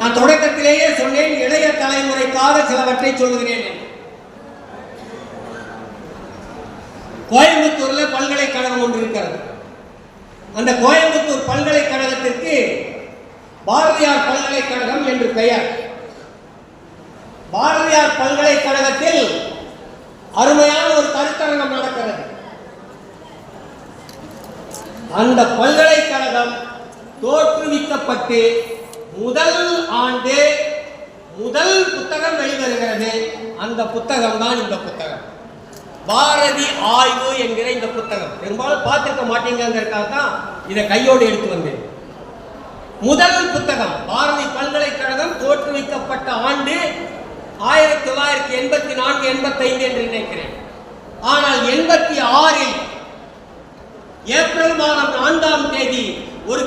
நான் தொடக்கத்திலேயே சொன்னேன், இளைய தலைமுறைக்காக சிலவற்றை சொல்லுகிறேன். கோயம்புத்தூர்ல பல்கலைக்கழகம் ஒன்று இருக்கிறது. அந்த கோயம்புத்தூர் பல்கலைக்கழகத்திற்கு பாரதியார் பல்கலைக்கழகம் என்று பெயர். பாரதியார் பல்கலைக்கழகத்தில் அருமையான ஒரு கருத்தரங்கம் நடக்கிறது. அந்த பல்கலைக்கழகம் தோற்றுவிக்கப்பட்டு முதல் ஆண்டு முதல் புத்தகம் வெளிவருகிறது. அந்த புத்தகம் தான் இந்த புத்தகம், பாரதி ஆய்வு என்கிற இந்த புத்தகம். பெரும்பாலும் பார்த்துக்க மாட்டீங்கிறதுக்காக தான் இதை கையோடு எடுத்து வந்தேன். முதல் புத்தகம். பாரதி பல்கலைக்கழகம் தோற்றுவிக்கப்பட்ட ஆண்டு 1984-85 என்று நினைக்கிறேன். ஆனால் 86 ஏப்ரல் மாதம் 4ஆம் தேதி ஒரு